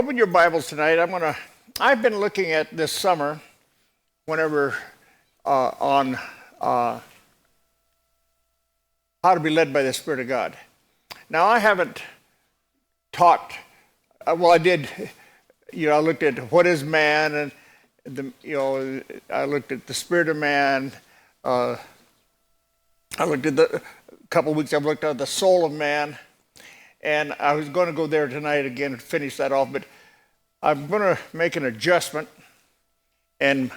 Open your Bibles tonight. I've been looking at this summer, whenever on how to be led by the Spirit of God. Now, I haven't taught. I did. I looked at what is man, and I looked at the spirit of man. I looked at a couple of weeks. I've looked at the soul of man. And I was going to go there tonight again and finish that off, but I'm going to make an adjustment and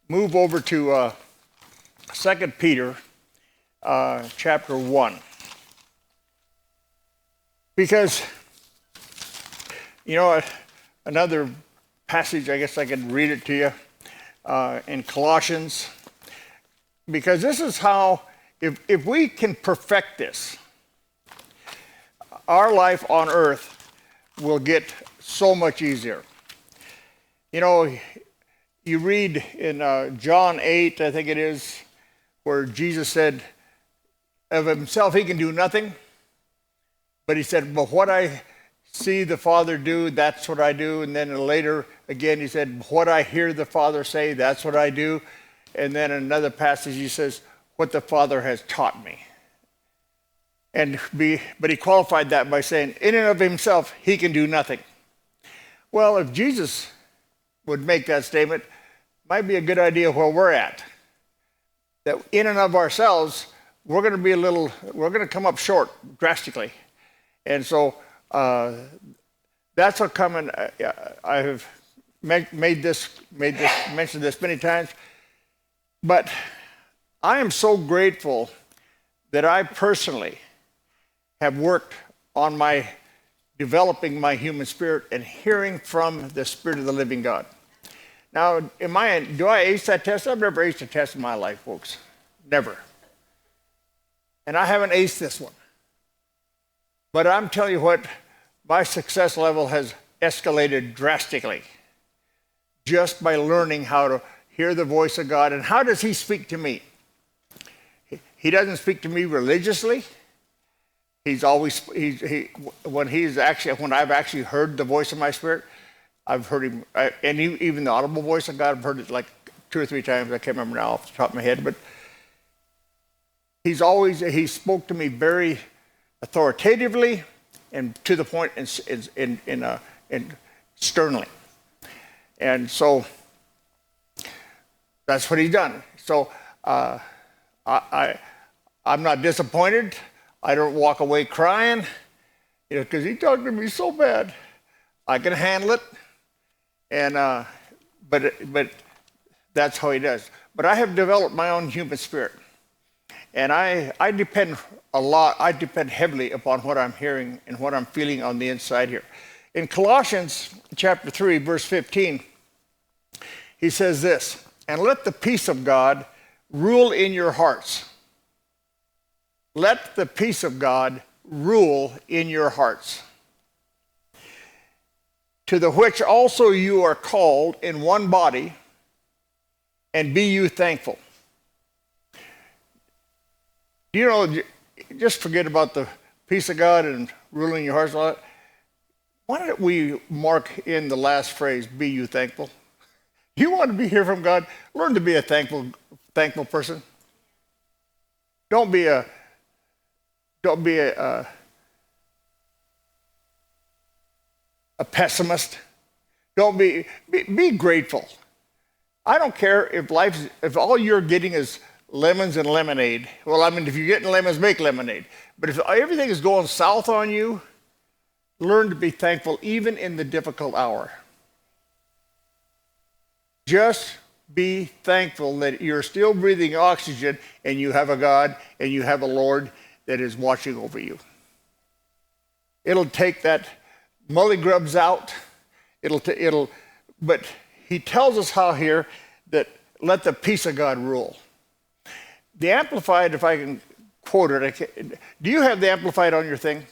move over to 2 Peter chapter 1. Because, another passage, I guess I could read it to you, in Colossians. Because this is how, if we can perfect this, our life on earth will get so much easier. You read in John 8, I think it is, where Jesus said of himself he can do nothing, but he said, but what I see the Father do, that's what I do. And then later again he said, what I hear the Father say, that's what I do. And then in another passage he says, what the Father has taught me. But he qualified that by saying, in and of himself, he can do nothing. Well, if Jesus would make that statement, it might be a good idea where we're at. That in and of ourselves, we're going to come up short drastically. And so that's what coming. I have mentioned this many times. But I am so grateful that I personally have worked on developing my human spirit and hearing from the Spirit of the living God. Now, do I ace that test? I've never aced a test in my life, folks. Never. And I haven't aced this one. But I'm telling you what, my success level has escalated drastically just by learning how to hear the voice of God. And how does he speak to me? He doesn't speak to me religiously. When I've actually heard the voice of my spirit, I've heard him, and even the audible voice of God, I've heard it like 2 or 3 times. I can't remember now off the top of my head, but he spoke to me very authoritatively and to the point and sternly. And so that's what he's done. So I'm not disappointed. I don't walk away crying, because he talked to me so bad. I can handle it, and but that's how he does. But I have developed my own human spirit, and I depend a lot. I depend heavily upon what I'm hearing and what I'm feeling on the inside here. In Colossians chapter 3, verse 15, he says this, and let the peace of God rule in your hearts. Let the peace of God rule in your hearts, to the which also you are called in one body, and be you thankful. Just forget about the peace of God and ruling your hearts. Why don't we mark in the last phrase, be you thankful? You want to hear from God? Learn to be a thankful person. Don't be a pessimist. Don't be grateful. I don't care if all you're getting is lemons and lemonade. Well, if you're getting lemons, make lemonade. But if everything is going south on you, learn to be thankful even in the difficult hour. Just be thankful that you're still breathing oxygen and you have a God and you have a Lord that is watching over you. It'll take that mullygrubs out. But he tells us how here that let the peace of God rule. The Amplified, if I can quote it, do you have the Amplified on your thing?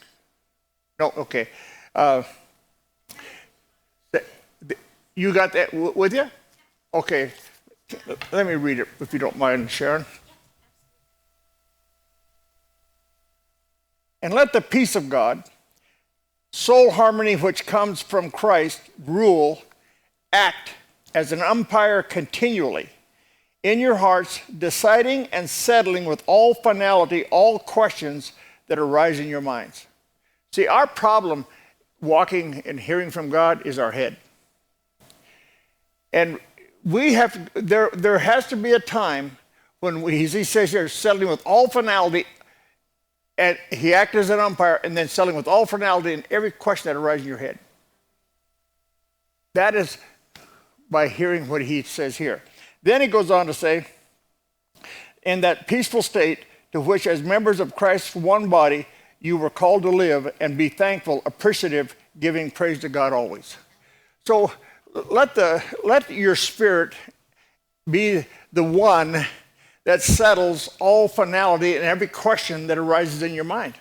No, okay. You got that with you? Okay. Let me read it if you don't mind, Sharon. And let the peace of God, soul harmony which comes from Christ, rule, act as an umpire continually in your hearts, deciding and settling with all finality all questions that arise in your minds. See, our problem walking and hearing from God is our head. And we have to, there has to be a time when he says here, settling with all finality, and he acts as an umpire, and then settling with all finality in every question that arises in your head. That is by hearing what he says here. Then he goes on to say, in that peaceful state to which as members of Christ's one body, you were called to live and be thankful, appreciative, giving praise to God always. So let your spirit be the one that settles all finality and every question that arises in your mind.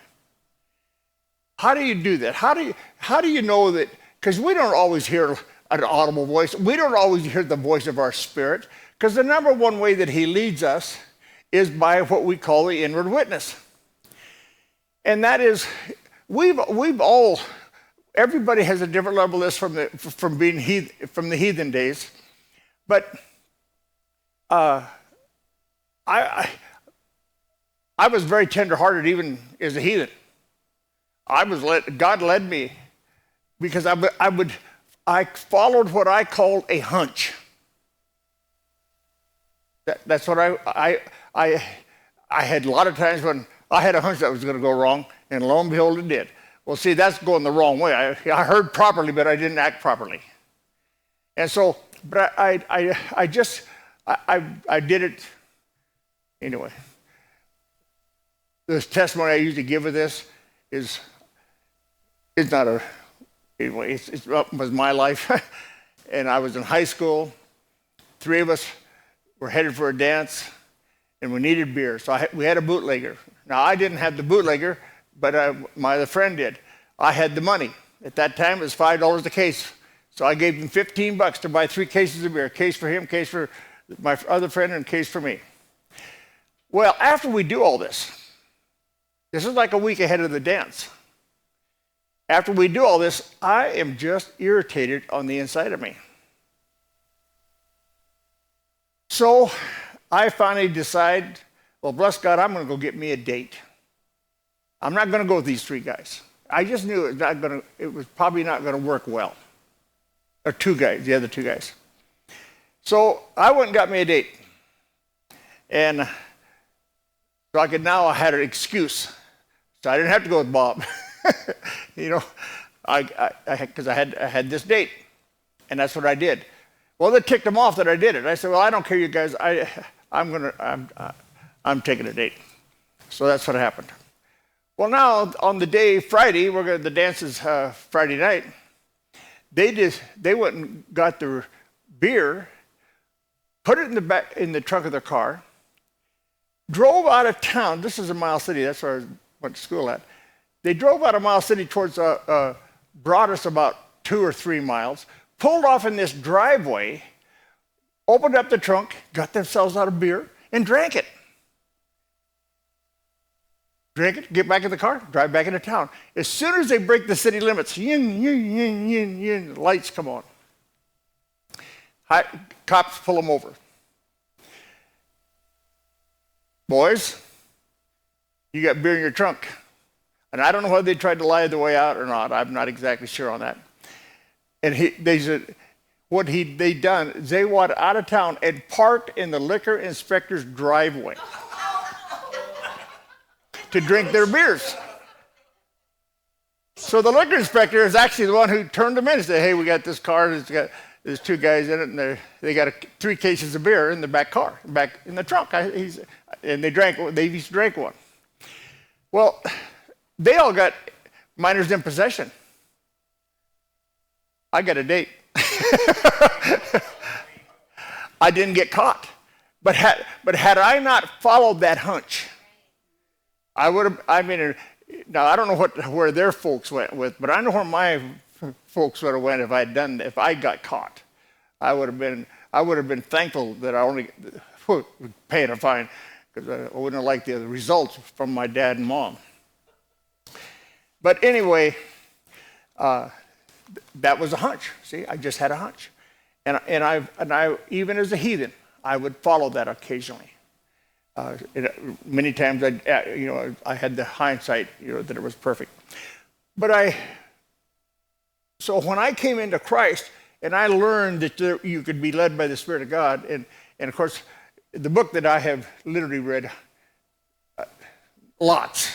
How do you do that? How do you know that? Because we don't always hear an audible voice. We don't always hear the voice of our spirit, because the number one way that he leads us is by what we call the inward witness. And that is, everybody has a different level of this from the heathen days. But I was very tenderhearted even as a heathen. God led me because I followed what I called a hunch. That's what I had a lot of times when I had a hunch that was going to go wrong, and lo and behold, it did. Well, see, that's going the wrong way. I heard properly, but I didn't act properly. And so, but I did it anyway. This testimony I usually give of this is not a, anyway, it was my life. And I was in high school. 3 of us were headed for a dance, and we needed beer. So we had a bootlegger. Now, I didn't have the bootlegger, but my other friend did. I had the money. At that time, it was $5 a case. So I gave him $15 to buy 3 cases of beer, a case for him, a case for my other friend, and a case for me. Well, after we do all this is like a week ahead of the dance. After we do all this, I am just irritated on the inside of me. So I finally decide, well, bless God, I'm going to go get me a date. I'm not going to go with these 3 guys. I just knew it was probably not going to work well. Or 2 guys, the other 2 guys. So I went and got me a date. And so I had an excuse. So I didn't have to go with Bob. You know, because I had this date. And that's what I did. Well, it ticked them off that I did it. I said, well, I don't care, you guys. I'm taking a date. So that's what happened. Well, now on the day Friday, the dance is Friday night. They went and got their beer, put it in the trunk of their car, drove out of town. This is in Miles City. That's where I went to school at. They drove out of Miles City towards Broadus about 2 or 3 miles, pulled off in this driveway, opened up the trunk, got themselves out a beer, and drank it. Drink it, get back in the car, drive back into town. As soon as they break the city limits, lights come on. Cops pull them over. Boys, you got beer in your trunk. And I don't know whether they tried to lie their way out or not. I'm not exactly sure on that. And they said, what they done is they went out of town and parked in the liquor inspector's driveway to drink their beers. So the liquor inspector is actually the one who turned them in and said, hey, we got this car, there's 2 guys in it, and they got 3 cases of beer in the back in the trunk. And they each drank one. Well, they all got minors in possession. I got a date. I didn't get caught. But had I not followed that hunch, I would have, now I don't know where their folks went with, but I know where my folks would have went if I got caught. I would have been thankful that I only paying a fine, because I wouldn't have liked the results from my dad and mom. But anyway, that was a hunch. See, I just had a hunch. And I even as a heathen, I would follow that occasionally. Many times I had the hindsight, that it was perfect. But so when I came into Christ and I learned that you could be led by the Spirit of God, and of course, the book that I have literally read lots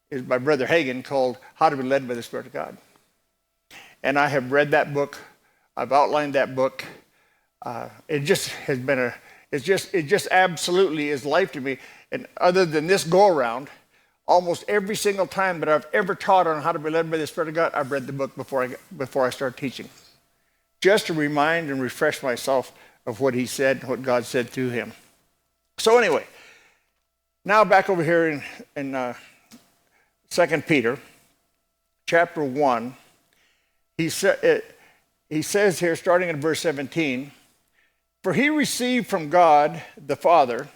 is by Brother Hagin called How to Be Led by the Spirit of God. And I have read that book. I've outlined that book. It just has been it just absolutely is life to me. And other than this go around, almost every single time that I've ever taught on how to be led by the Spirit of God, I've read the book before I start teaching, just to remind and refresh myself of what he said and what God said through him. So anyway, now back over here in 2 Peter, chapter 1, he says here, starting in verse 17, for he received from God the Father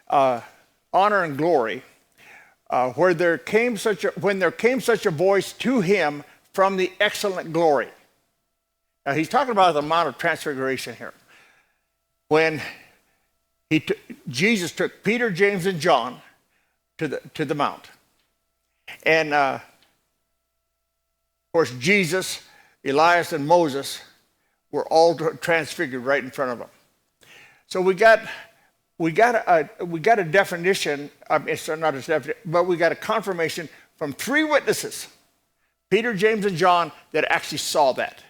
honor and glory, when there came such a voice to him from the excellent glory. Now he's talking about the Mount of Transfiguration here. When Jesus took Peter, James, and John to the mount. And of course, Jesus, Elias, and Moses were all transfigured right in front of him. So we got a definition. It's not a definition, but we got a confirmation from 3 witnesses, Peter, James, and John, that actually saw that.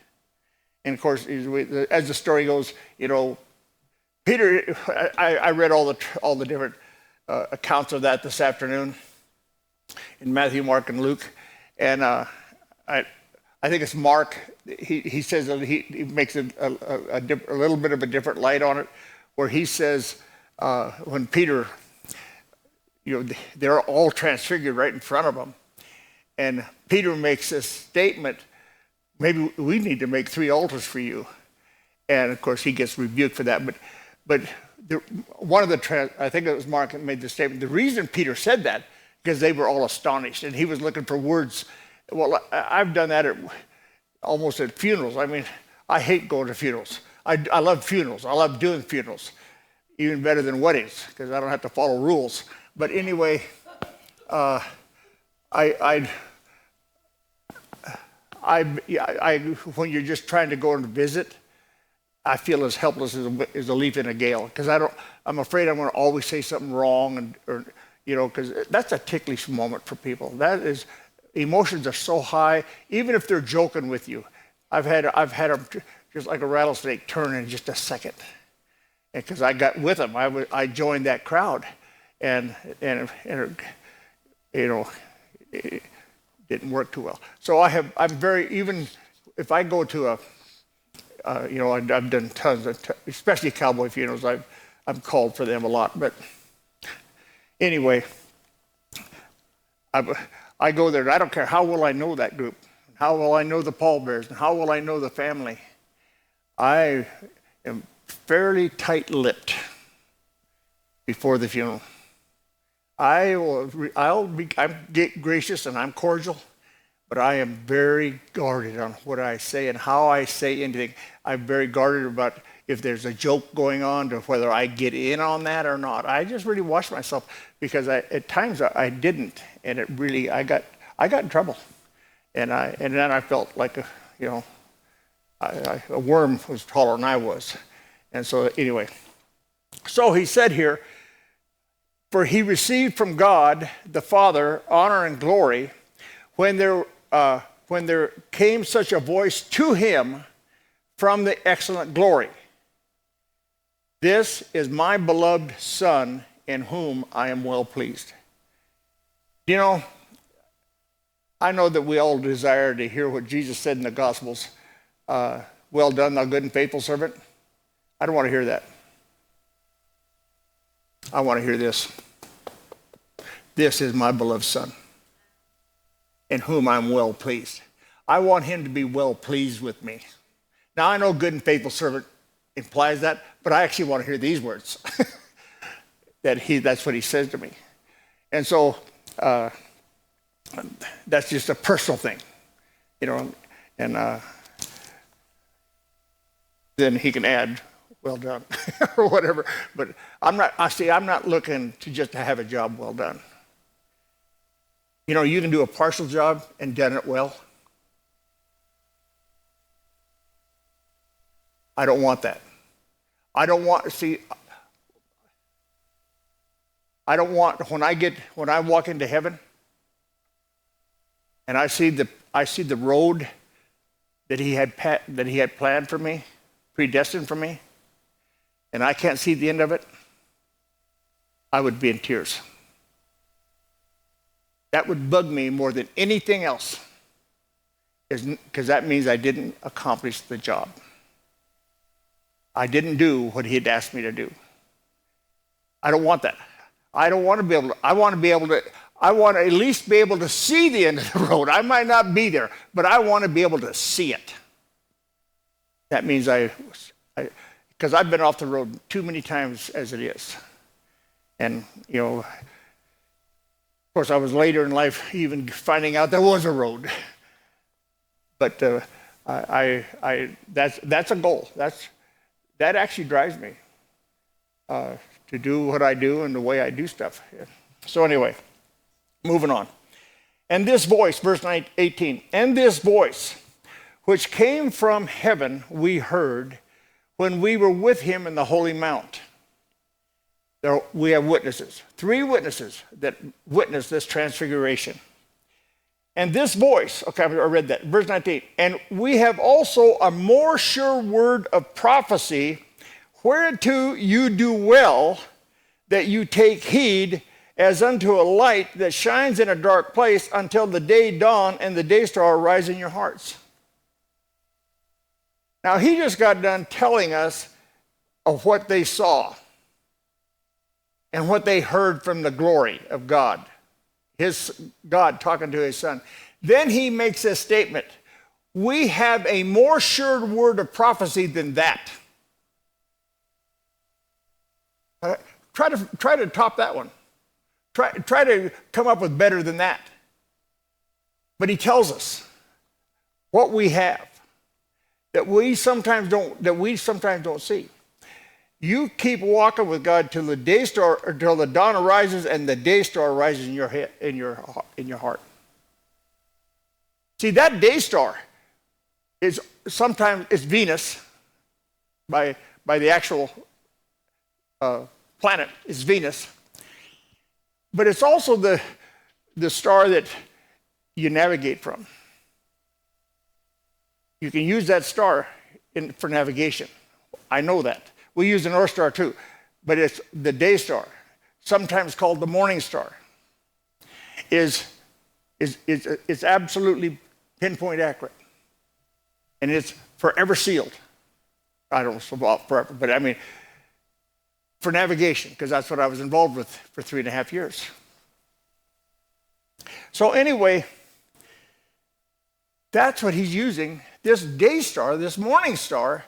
And of course, as the story goes, Peter. I read all the different accounts of that this afternoon in Matthew, Mark, and Luke, and I think it's Mark. He says that he makes a little bit of a different light on it, where he says when Peter, they're all transfigured right in front of him, and Peter makes this statement, maybe we need to make 3 altars for you, and of course he gets rebuked for that. But I think it was Mark that made the statement. The reason Peter said that because they were all astonished, and he was looking for words. Well, I've done that almost at funerals. I mean, I hate going to funerals. I love funerals. I love doing funerals, even better than weddings because I don't have to follow rules. But anyway, when you're just trying to go and visit, I feel as helpless as a leaf in a gale because I'm afraid I'm going to always say something wrong, because that's a ticklish moment for people. That is. Emotions are so high, even if they're joking with you. I've had them just like a rattlesnake turn in just a second, because I got with them. I joined that crowd, and it didn't work too well. So I'm very, even if I go to I've done tons of, especially cowboy funerals. I'm called for them a lot, but anyway, I go there, and I don't care how well I know that group, how well I know the pallbearers, and how well I know the family. I am fairly tight-lipped before the funeral. I'm gracious and I'm cordial, but I am very guarded on what I say and how I say anything. I'm very guarded about if there's a joke going on, to whether I get in on that or not. I just really watch myself because at times I didn't, and I got in trouble, and then I felt like a worm was taller than I was, and so anyway. So he said here, for he received from God the Father honor and glory when there came such a voice to him from the excellent glory. This is my beloved Son, in whom I am well pleased. I know that we all desire to hear what Jesus said in the Gospels. Well done, thou good and faithful servant. I don't want to hear that. I want to hear this. This is my beloved Son, in whom I'm well pleased. I want him to be well pleased with me. Now, I know good and faithful servant implies that, but I actually want to hear these words. That's what he says to me. And so that's just a personal thing. you know, and then he can add, well done, or whatever. But I'm not looking to just to have a job well done. You know, you can do a partial job and done it well. I don't want that. I don't want when I walk into heaven and I see the road that he had planned for me, predestined for me, and I can't see the end of it, I would be in tears. That would bug me more than anything else, because that means I didn't accomplish the job. I didn't do what he had asked me to do. I don't want that. I don't want to be able to, I want to at least be able to see the end of the road. I might not be there, but I want to be able to see it. That means because I've been off the road too many times as it is. And, you know, of course, I was later in life even finding out there was a road. But that's a goal. That actually drives me to do what I do and the way I do stuff. So anyway, moving on. And this voice, verse 18, and this voice, which came from heaven, we heard when we were with him in the holy mount. There, we have witnesses, 3 witnesses that witnessed this transfiguration. And this voice, okay, I read that, verse 19, and we have also a more sure word of prophecy, whereunto you do well that you take heed as unto a light that shines in a dark place until the day dawn and the day star arise in your hearts. Now, he just got done telling us of what they saw and what they heard from the glory of God, his God talking to his son. Then he makes a statement. We have a more sure word of prophecy than that. Try to top that one. Try to come up with better than that. But he tells us what we have that we sometimes don't see. You keep walking with God till the day star, or till the dawn arises, and the day star rises in your head, in your heart. See, that day star is sometimes it's Venus by the actual planet. It's Venus, but it's also the star that you navigate from. You can use that star for navigation. I know that. We use the North Star too, but it's the day star, sometimes called the morning star, is absolutely pinpoint accurate, and it's forever sealed. I don't know about forever, but I mean for navigation, because that's what I was involved with for 3.5 years. So anyway, that's what he's using, this day star, this morning star,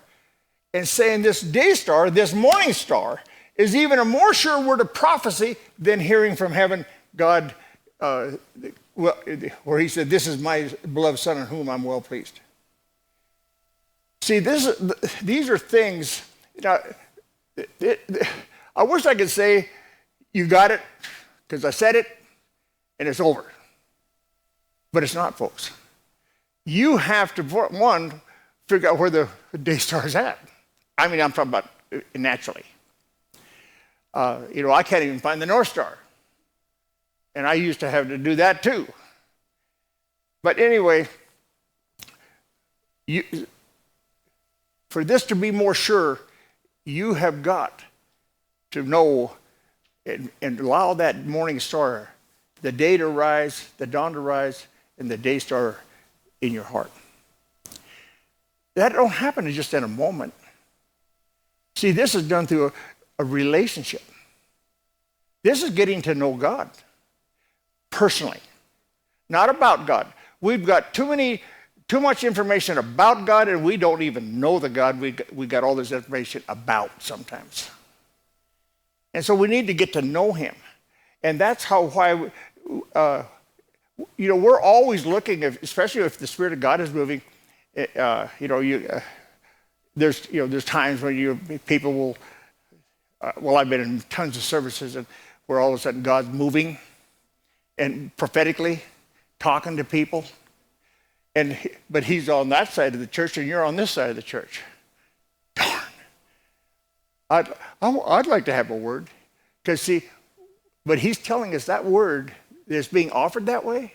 and saying this day star, this morning star, is even a more sure word of prophecy than hearing from heaven God, where he said, this is my beloved son in whom I'm well pleased. See, these are things, you know, I wish I could say, you got it, because I said it, and it's over. But it's not, folks. You have to, one, figure out where the day star is at. I mean, I'm talking about naturally. You know, I can't even find the North Star. And I used to have to do that too. But anyway, for this to be more sure, you have got to know and allow that morning star, the day to rise, the dawn to rise, and the day star in your heart. That don't happen just in a moment. See, this is done through a relationship. This is getting to know God personally, not about God. We've got too much information about God, and we don't even know the God we got all this information about sometimes. And so we need to get to know him. And that's why we're always looking, especially if the Spirit of God is moving. There's times when people will. I've been in tons of services and where all of a sudden God's moving and prophetically talking to people, but He's on that side of the church and you're on this side of the church. Darn! I'd like to have a word, because but He's telling us that word that's being offered that way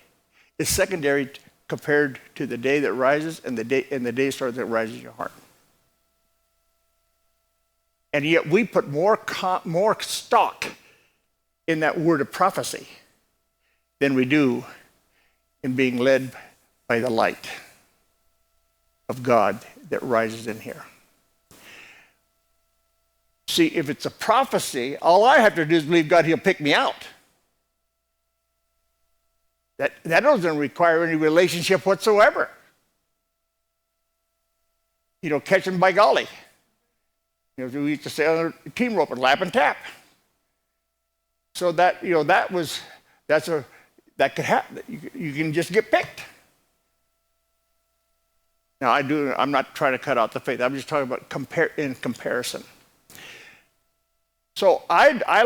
is secondary compared to the day that rises and the day star that rises in your heart. And yet we put more stock in that word of prophecy than we do in being led by the light of God that rises in here. See, if it's a prophecy, all I have to do is believe God, He'll pick me out. That doesn't require any relationship whatsoever. Catching by golly. We used to say on the team rope and lap and tap. So that could happen. You can just get picked. Now I'm not trying to cut out the faith. I'm just talking about in comparison. So I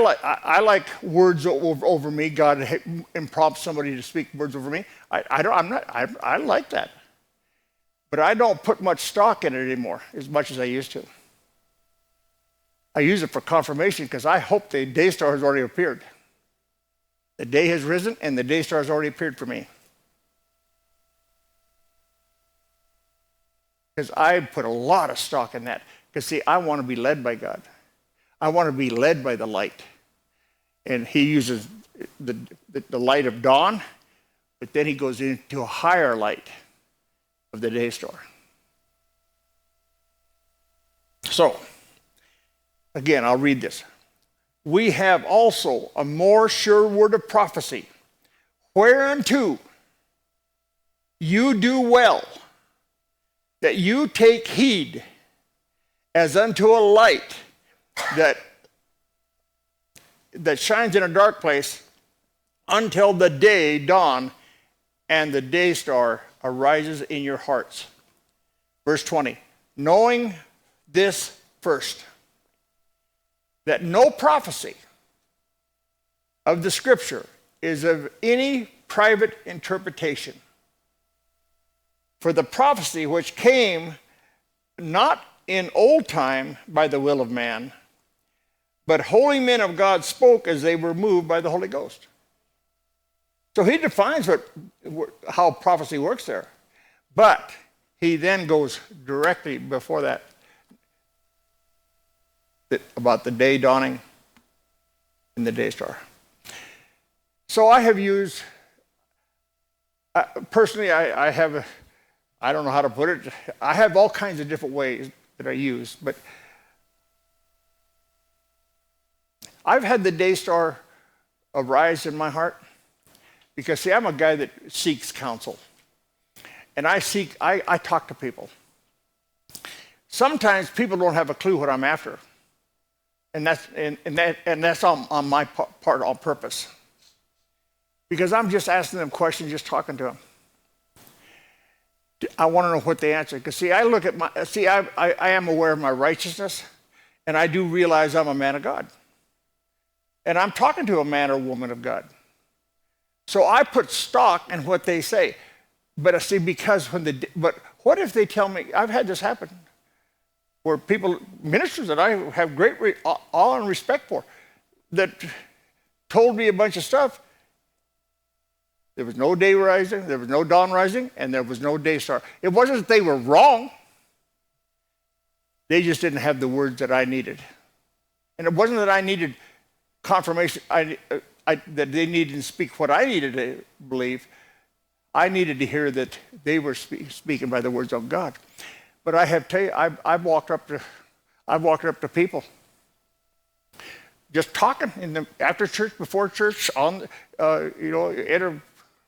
like words over me. God imprompts somebody to speak words over me. I like that, but I don't put much stock in it anymore as much as I used to. I use it for confirmation because I hope the day star has already appeared. The day has risen and the day star has already appeared for me. Because I put a lot of stock in that. Because see, I want to be led by God. I want to be led by the light. And He uses the light of dawn, but then He goes into a higher light of the day star. So, again, I'll read this. We have also a more sure word of prophecy, whereunto you do well that you take heed as unto a light that shines in a dark place until the day dawn and the day star arises in your hearts. Verse 20, knowing this first, that no prophecy of the Scripture is of any private interpretation. For the prophecy which came not in old time by the will of man, but holy men of God spoke as they were moved by the Holy Ghost. So he defines how prophecy works there. But he then goes directly before that about the day dawning and the day star. So I have used, personally, I don't know how to put it. I have all kinds of different ways that I use, but I've had the day star arise in my heart because, see, I'm a guy that seeks counsel. And I talk to people. Sometimes people don't have a clue what I'm after. And that's on my part on purpose. Because I'm just asking them questions, just talking to them. I want to know what they answer. Because see, I am aware of my righteousness, and I do realize I'm a man of God. And I'm talking to a man or woman of God. So I put stock in what they say. But I see, but what if they tell me, I've had this happen, where ministers that I have great awe and respect for, that told me a bunch of stuff. There was no day rising, there was no dawn rising, and there was no day star. It wasn't that they were wrong. They just didn't have the words that I needed. And it wasn't that I needed confirmation, that they needed to speak what I needed to believe. I needed to hear that they were speaking by the words of God. But I have to tell you, I've walked up to people, just talking after church, before church,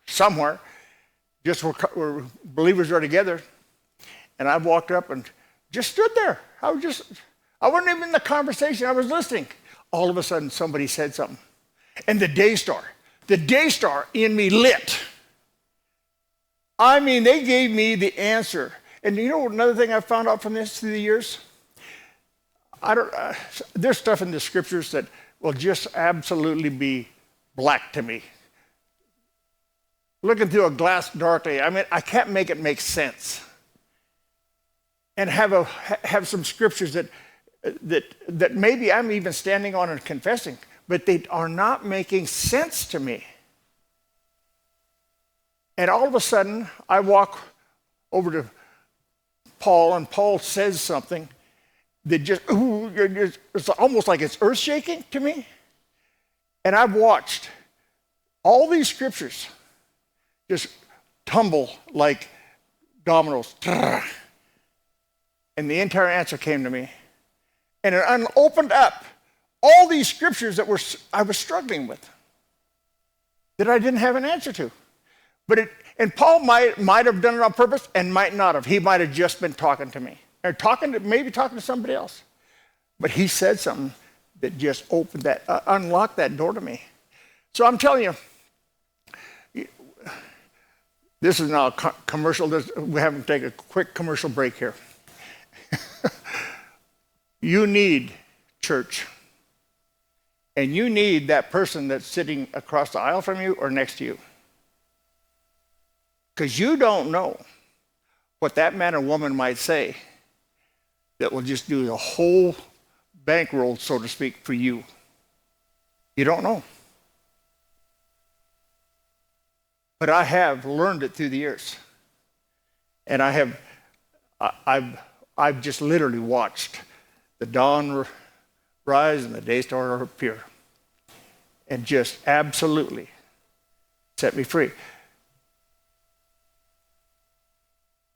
somewhere, just where believers are together, and I walked up and just stood there. I wasn't even in the conversation. I was listening. All of a sudden, somebody said something, and the day star in me lit. I mean, they gave me the answer. And you know another thing I found out from this through the years? There's stuff in the scriptures that will just absolutely be black to me. Looking through a glass darkly, I mean, I can't make it make sense. And have some scriptures that maybe I'm even standing on and confessing, but they are not making sense to me. And all of a sudden, I walk over to Paul, and Paul says something that just, it's almost like it's earth shaking to me. And I've watched all these scriptures just tumble like dominoes. And the entire answer came to me. And it opened up all these scriptures that I was struggling with, that I didn't have an answer to. And Paul might have done it on purpose and might not have. He might have just been talking to me, or maybe talking to somebody else. But he said something that just unlocked that door to me. So I'm telling you, this is now a commercial. We have to take a quick commercial break here. You need church. And you need that person that's sitting across the aisle from you or next to you. Because you don't know what that man or woman might say that will just do the whole bankroll, so to speak, for you. You don't know. But I have learned it through the years. And I've just literally watched the dawn rise and the day star appear. And just absolutely set me free.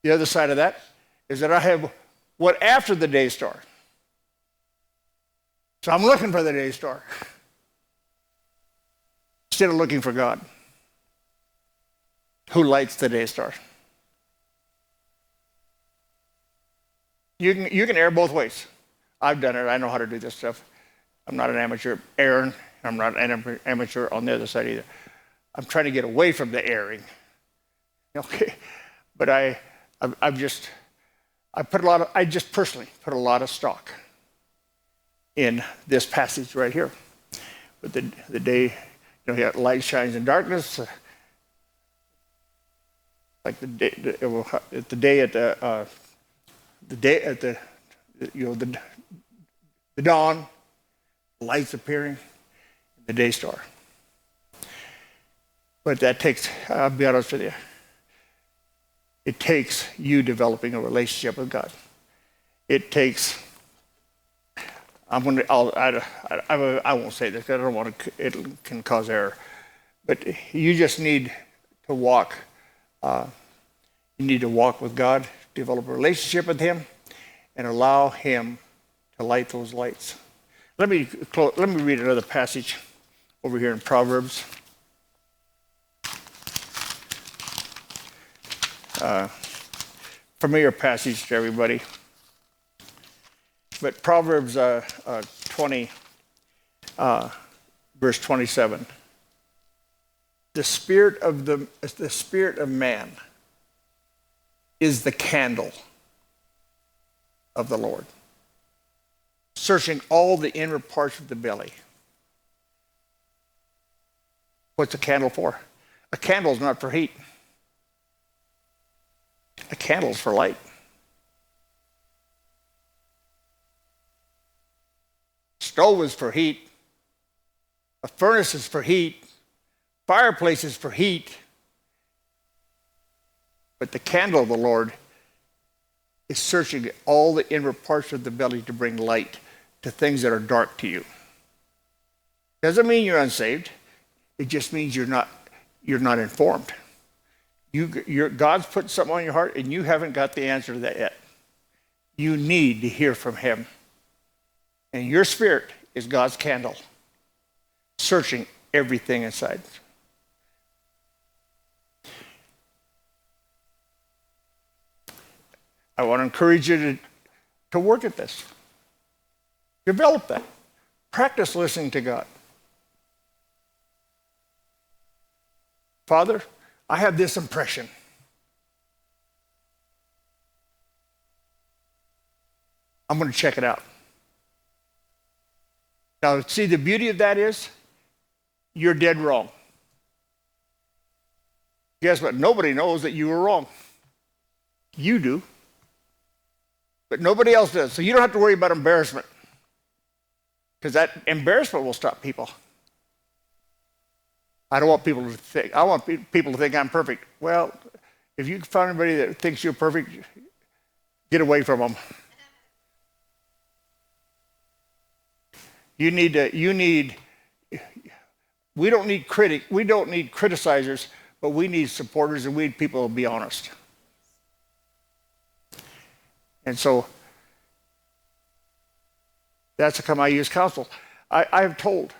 The other side of that is that I have what after the day star. So I'm looking for the day star instead of looking for God, who lights the day star. You can err both ways. I've done it. I know how to do this stuff. I'm not an amateur erring. I'm not an amateur on the other side either. I'm trying to get away from the erring. Okay, but I just personally put a lot of stock in this passage right here. But the day, light shines in darkness. Like the dawn, lights appearing, the day star. But that takes, I'll be honest with you, it takes you developing a relationship with God. It takes, I won't say this because I don't want to, it can cause error. But you just need to walk. You need to walk with God, develop a relationship with Him, and allow Him to light those lights. Let me read another passage over here in Proverbs. Familiar passage to everybody. But Proverbs 20, verse 27. The spirit of man is the candle of the Lord, searching all the inner parts of the belly. What's a candle for? A candle is not for heat. A candle is for light. Stove is for heat. A furnace is for heat. Fireplace is for heat. But the candle of the Lord is searching all the inner parts of the belly to bring light to things that are dark to you. Doesn't mean you're unsaved. It just means you're not informed. God's put something on your heart and you haven't got the answer to that yet. You need to hear from Him. And your spirit is God's candle, searching everything inside. I want to encourage you to work at this. Develop that. Practice listening to God. Father, I have this impression I'm going to check it out. Now, see, the beauty of that is you're dead wrong. Guess what? Nobody knows that you were wrong. You do. But nobody else does. So you don't have to worry about embarrassment. Because that embarrassment will stop people. I don't want people to think, I want people to think I'm perfect. Well, if you find anybody that thinks you're perfect, get away from them. We don't need criticizers, but we need supporters, and we need people to be honest. And so that's how I use counsel. I have told,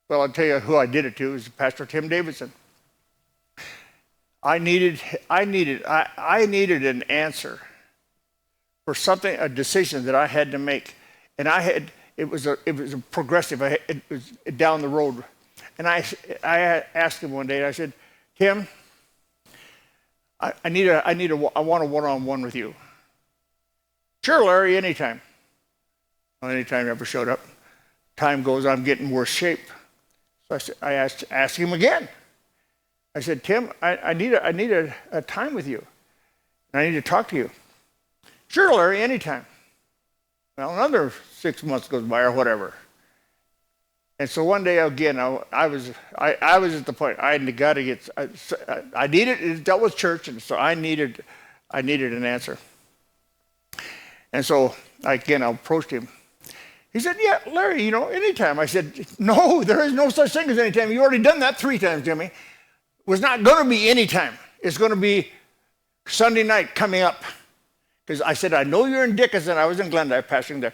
well, I'll tell you who I did it to, is Pastor Tim Davidson. I needed an answer for something, a decision that I had to make, and it was a progressive. It was down the road, and I asked him one day. I said, Tim, I want a one-on-one with you. Sure, Larry, anytime. Well, anytime never showed up. Time goes, I'm getting worse shape. So I asked him again. I said, Tim, I need a time with you. I need to talk to you. Sure, Larry, anytime. Well, another 6 months goes by or whatever. And so one day again, I was at the point I got to get. I needed. It dealt with church, and so I needed an answer. And so again, I approached him. He said, "Yeah, Larry, anytime." I said, "No, there is no such thing as anytime. You've already done that 3 times, Jimmy. It was not going to be anytime. It's going to be Sunday night coming up." Because I said, "I know you're in Dickinson." I was in Glendale, pastoring there.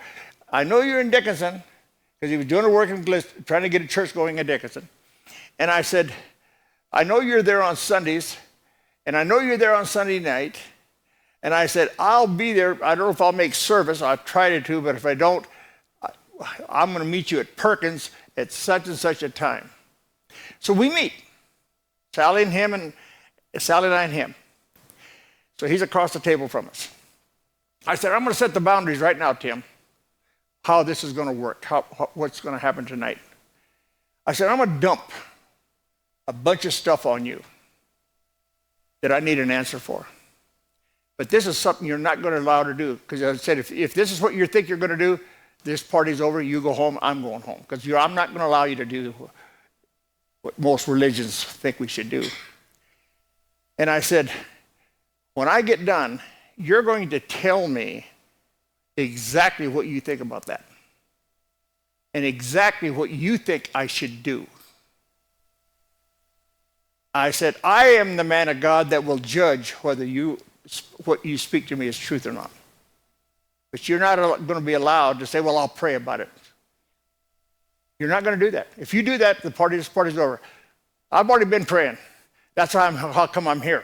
"I know you're in Dickinson," because he was doing a work in Glendale, trying to get a church going in Dickinson. And I said, "I know you're there on Sundays, and I know you're there on Sunday night." And I said, "I'll be there. I don't know if I'll make service. I've tried to, but if I don't, I'm going to meet you at Perkins at such and such a time." So we meet, Sally and I and him. So he's across the table from us. I said, "I'm going to set the boundaries right now, Tim, how this is going to work, what's going to happen tonight." I said, "I'm going to dump a bunch of stuff on you that I need an answer for. But this is something you're not going to allow to do." Because I said, if this is what you think you're going to do, this party's over, you go home, I'm going home. Because I'm not going to allow you to do what most religions think we should do. And I said, "When I get done, you're going to tell me exactly what you think about that. And exactly what you think I should do." I said, "I am the man of God that will judge whether what you speak to me is truth or not. But you're not going to be allowed to say, 'Well, I'll pray about it.' You're not going to do that. If you do that, this party's over. I've already been praying. That's how come I'm here.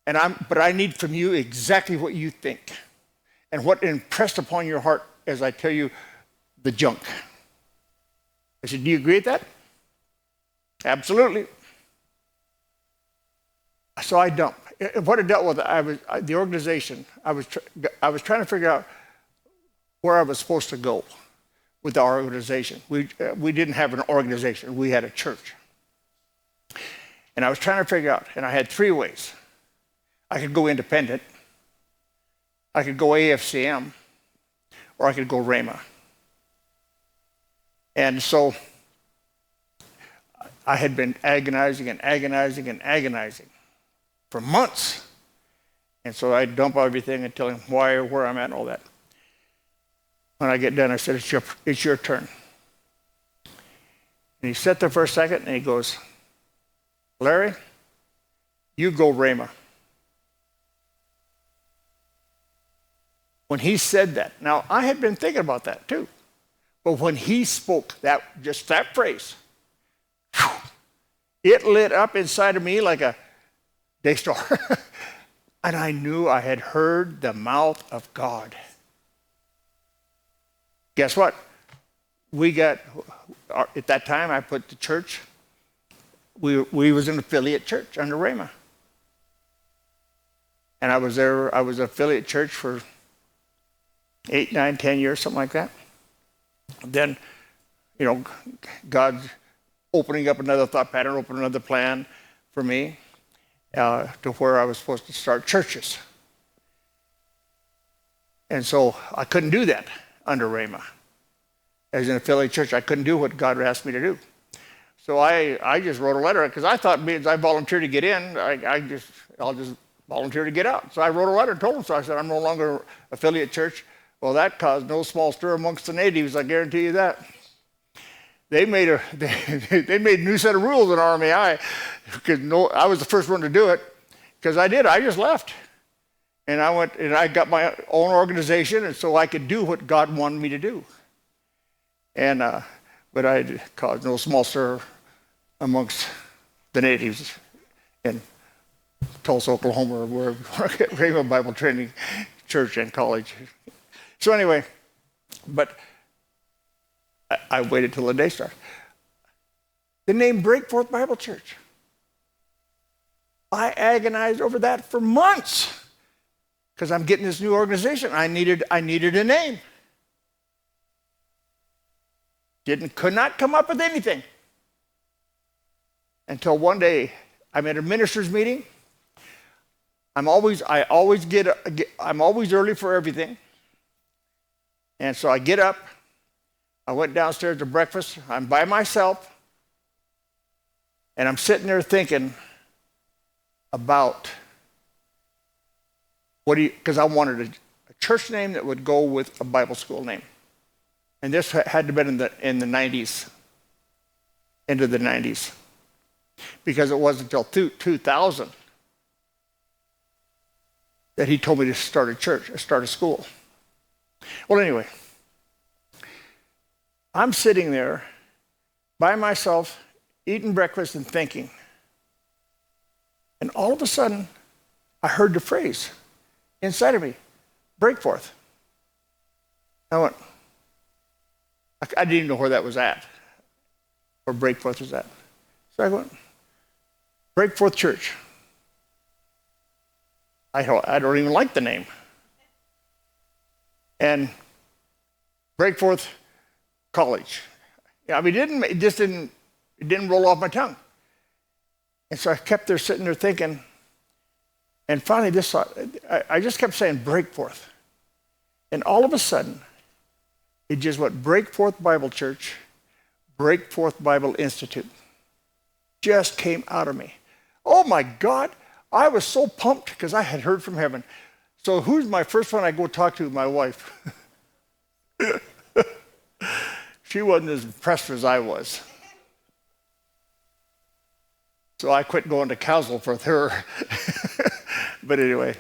But I need from you exactly what you think and what impressed upon your heart as I tell you the junk." I said, "Do you agree with that?" "Absolutely." So I dumped. What I dealt with, the organization. I was trying to figure out where I was supposed to go with our organization. We didn't have an organization. We had a church. And I was trying to figure out, and I had 3 ways. I could go independent, I could go AFCM, or I could go Rhema. And so I had been agonizing for months. And so I'd dump everything and tell him where I'm at and all that. When I get done, I said, it's your turn. And he sat there for a second and he goes, "Larry, you go Rhema." When he said that, now I had been thinking about that too. But when he spoke just that phrase, it lit up inside of me like a day star. And I knew I had heard the mouth of God. Guess what? At that time, I put the church, we was an affiliate church under Rhema. And I was an affiliate church for 8, 9, 10 years, something like that. Then, God opening up another thought pattern, opening another plan for me to where I was supposed to start churches. And so I couldn't do that under Rhema. As an affiliate church, I couldn't do what God asked me to do. So I just wrote a letter because I thought because I volunteered to get in, I'll just volunteer to get out. So I wrote a letter and told them so. I said, I'm no longer affiliate church. Well, that caused no small stir amongst the natives, I guarantee you that. They made a new set of rules in RMAI because I was the first one to do it because I just left. And I went and I got my own organization, and so I could do what God wanted me to do. And but I caused no small stir amongst the natives in Tulsa, Oklahoma, where Rhema Bible Training Church and College. So anyway, but I waited till the day started. The name Breakforth Bible Church. I agonized over that for months because I'm getting this new organization. I needed a name. Could not come up with anything until one day I'm at a ministers' meeting. I'm always early for everything, and so I get up. I went downstairs to breakfast. I'm by myself, and I'm sitting there thinking about because I wanted a church name that would go with a Bible school name. And this had to have been in the 90s, into the 90s, because it wasn't until 2000 that he told me to start a school. Well, anyway, I'm sitting there by myself, eating breakfast and thinking. And all of a sudden, I heard the phrase inside of me, Breakforth. I went, I didn't even know where that was at, where Breakforth was at. So I went, Breakforth Church. I don't even like the name. And Breakforth College. I mean, it didn't roll off my tongue. And so I kept there sitting there thinking, and finally I just kept saying Breakforth. And all of a sudden, it just went Breakforth Bible Church, Breakforth Bible Institute. Just came out of me. Oh my God, I was so pumped because I had heard from heaven. So who's my first one I go talk to? My wife. She wasn't as impressed as I was. So I quit going to counsel with her. But anyway,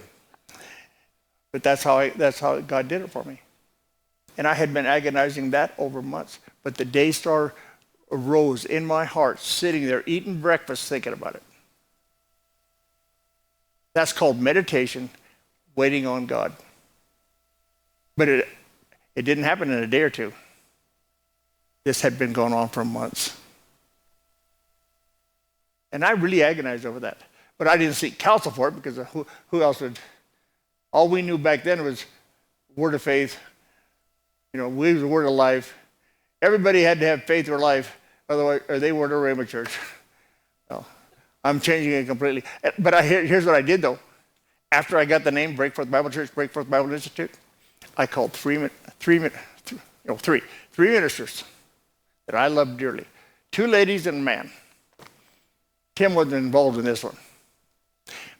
that's how God did it for me. And I had been agonizing that over months. But the day star arose in my heart, sitting there eating breakfast, thinking about it. That's called meditation, waiting on God. But it didn't happen in a day or two. This had been going on for months. And I really agonized over that. But I didn't seek counsel for it because who else would? All we knew back then was word of faith. We was the word of life. Everybody had to have faith or life, otherwise, or they weren't a Rhema church. No, I'm changing it completely. But here's what I did though. After I got the name Breakforth Bible Church, Breakforth Bible Institute, I called three ministers that I loved dearly. 2 ladies and a man. Tim wasn't involved in this one.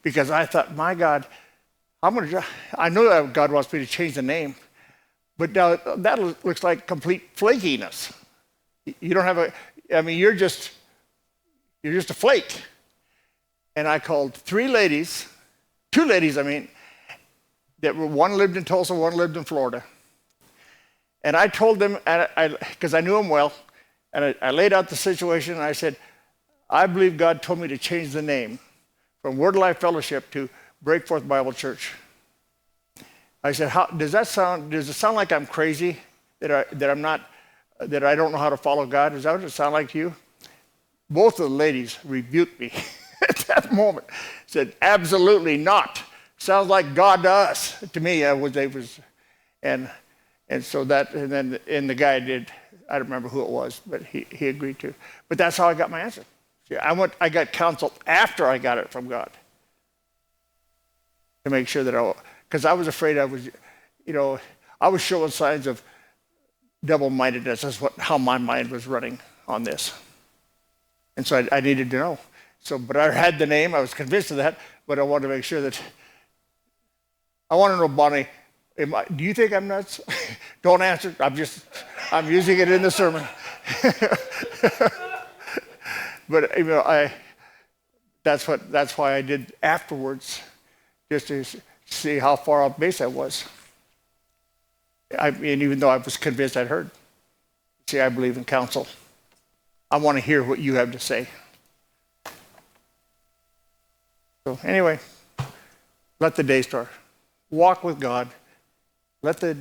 Because I thought, my God, I know that God wants me to change the name, but now that looks like complete flakiness. You don't have you're just a flake. And I called 2 ladies, that one lived in Tulsa, one lived in Florida. And I told them, because I knew them well, and I laid out the situation, and I said, I believe God told me to change the name from Word of Life Fellowship to Breakforth Bible Church. I said, does it sound like I'm crazy, that I don't know how to follow God? Is that what it sound like to you? Both of the ladies rebuked me at that moment. Said, absolutely not. Sounds like God to us. To me, and And so and the guy did, I don't remember who it was, but he agreed to. But that's how I got my answer. See, I got counsel after I got it from God to make sure that because I was afraid I was, I was showing signs of double-mindedness. That's how my mind was running on this. And so I needed to know. So, but I had the name. I was convinced of that, but I wanted to make sure that, I want to know, Bonnie, do you think I'm nuts? Don't answer. I'm using it in the sermon. But that's why I did afterwards, just to see how far off base I was. I mean, even though I was convinced I'd heard. See, I believe in counsel. I want to hear what you have to say. So anyway, let the day start. Walk with God. Let the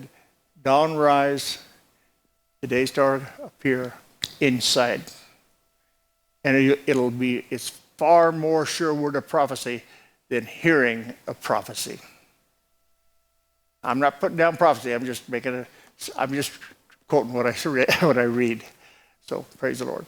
dawn rise, the day star appear inside. And it's far more sure word of prophecy than hearing a prophecy. I'm not putting down prophecy. I'm just quoting what I read. So praise the Lord.